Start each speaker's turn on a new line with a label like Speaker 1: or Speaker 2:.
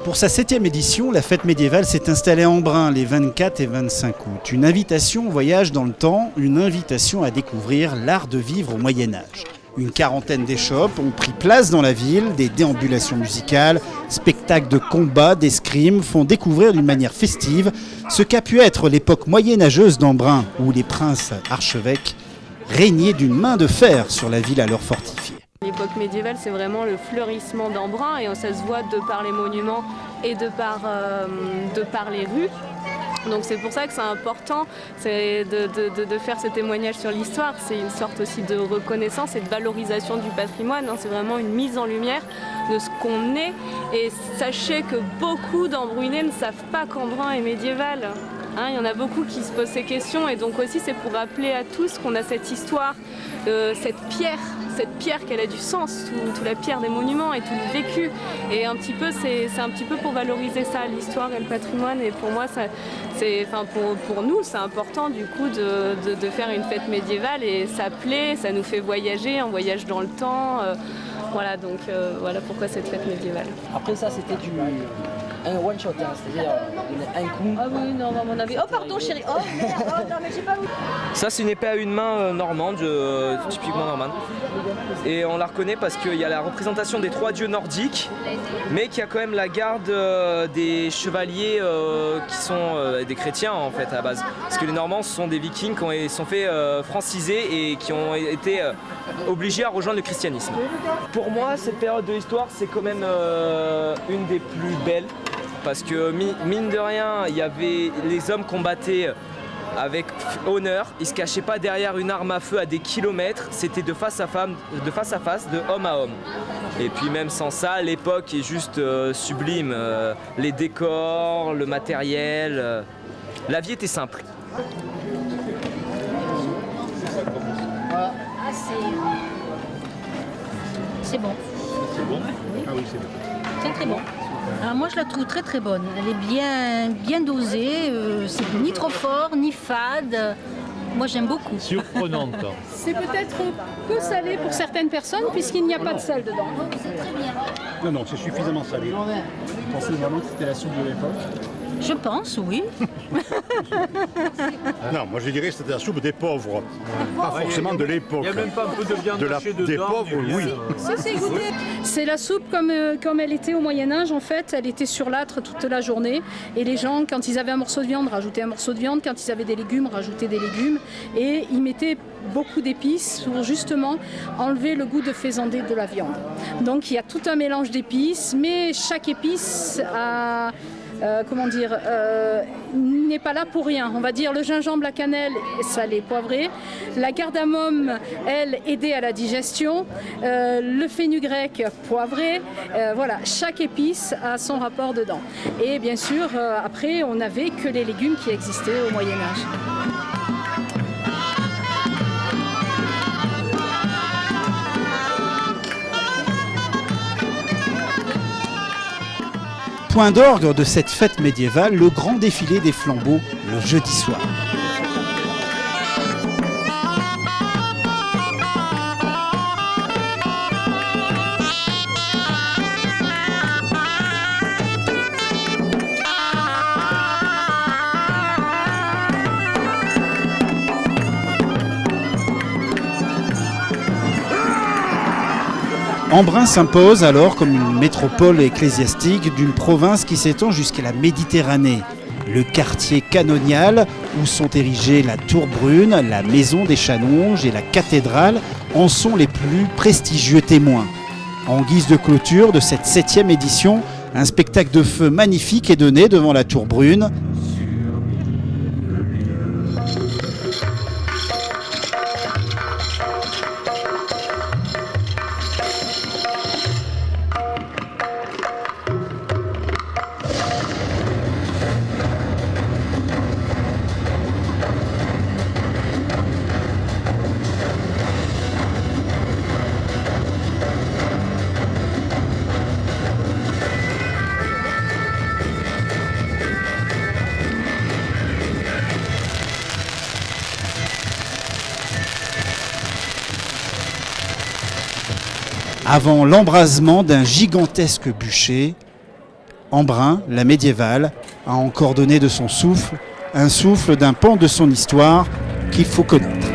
Speaker 1: Pour sa 7e édition, la fête médiévale s'est installée à Embrun les 24 et 25 août. Une invitation au voyage dans le temps, une invitation à découvrir l'art de vivre au Moyen-Âge. Une quarantaine d'échoppes ont pris place dans la ville, des déambulations musicales, spectacles de combat, d'escrime font découvrir d'une manière festive ce qu'a pu être l'époque moyenâgeuse d'Embrun, où les princes archevêques régnaient d'une main de fer sur la ville alors fortifiée.
Speaker 2: L'époque médiévale, c'est vraiment le fleurissement d'Embrun et ça se voit de par les monuments et de par les rues. Donc c'est pour ça que c'est important de faire ce témoignage sur l'histoire. C'est une sorte aussi de reconnaissance et de valorisation du patrimoine. C'est vraiment une mise en lumière de ce qu'on est. Et sachez que beaucoup d'Embrunais ne savent pas qu'Embrun est médiéval. Il y en a beaucoup qui se posent ces questions et donc aussi c'est pour rappeler à tous qu'on a cette histoire, cette pierre qu'elle a du sens, toute la pierre des monuments et tout le vécu. Et un petit peu, c'est un petit peu pour valoriser ça, l'histoire et le patrimoine. Et pour moi, pour nous, c'est important du coup de faire une fête médiévale et ça plaît, ça nous fait voyager, un voyage dans le temps. Voilà, donc voilà pourquoi cette fête médiévale.
Speaker 3: Après ça, c'était un one shot, c'est-à-dire un coup.
Speaker 2: Ah oui, non, à mon avis. Oh pardon chérie, oh merde, oh non mais j'ai pas vu.
Speaker 4: Ça c'est une épée à une main normande, typiquement normande. Et on la reconnaît parce qu'il y a la représentation des 3 dieux nordiques, mais qu'il y a quand même la garde des chevaliers qui sont des chrétiens en fait à la base. Parce que les Normands ce sont des vikings qui sont fait franciser et qui ont été obligés à rejoindre le christianisme. Pour moi, cette période de l'histoire, c'est quand même une des plus belles. Parce que mine de rien, il y avait les hommes combattaient avec honneur, ils se cachaient pas derrière une arme à feu à des kilomètres, c'était de face à face, de homme à homme. Et puis même sans ça, l'époque est juste sublime. Les décors, le matériel, la vie était simple.
Speaker 5: C'est bon.
Speaker 6: C'est bon ?
Speaker 5: Oui.
Speaker 6: Ah oui, c'est bon.
Speaker 5: C'est très bon. Alors moi je la trouve très très bonne. Elle est bien dosée, c'est ni trop fort, ni fade. Moi j'aime beaucoup.
Speaker 6: Surprenante.
Speaker 7: C'est peut-être peu salé pour certaines personnes puisqu'il n'y a pas de sel dedans.
Speaker 6: Non, c'est suffisamment salé. Vous pensez vraiment que c'était la soupe de l'époque ?
Speaker 5: Je pense, oui.
Speaker 6: Non, moi je dirais que c'était la soupe des pauvres. Pas forcément de l'époque.
Speaker 8: Il n'y a même pas un peu de viande hachée dedans.
Speaker 6: Des pauvres, oui.
Speaker 7: C'est la soupe comme elle était au Moyen-Âge en fait. Elle était sur l'âtre toute la journée. Et les gens, quand ils avaient un morceau de viande, rajoutaient un morceau de viande. Quand ils avaient des légumes, rajoutaient des légumes. Et ils mettaient beaucoup d'épices pour justement enlever le goût de faisandé de la viande. Donc il y a tout un mélange d'épices, mais chaque épice a... n'est pas là pour rien. On va dire le gingembre, la cannelle, salé, poivré. La cardamome, elle, aidait à la digestion. Le fenugrec, poivré. Voilà, chaque épice a son rapport dedans. Et bien sûr, après, on n'avait que les légumes qui existaient au Moyen-Âge.
Speaker 1: Point d'orgue de cette fête médiévale, le grand défilé des flambeaux le jeudi soir. Embrun s'impose alors comme une métropole ecclésiastique d'une province qui s'étend jusqu'à la Méditerranée. Le quartier canonial où sont érigées la Tour Brune, la Maison des Chanonges et la cathédrale en sont les plus prestigieux témoins. En guise de clôture de cette 7e édition, un spectacle de feu magnifique est donné devant la Tour Brune. Avant l'embrasement d'un gigantesque bûcher, Embrun, la médiévale, a encore donné de son souffle, un souffle d'un pan de son histoire qu'il faut connaître.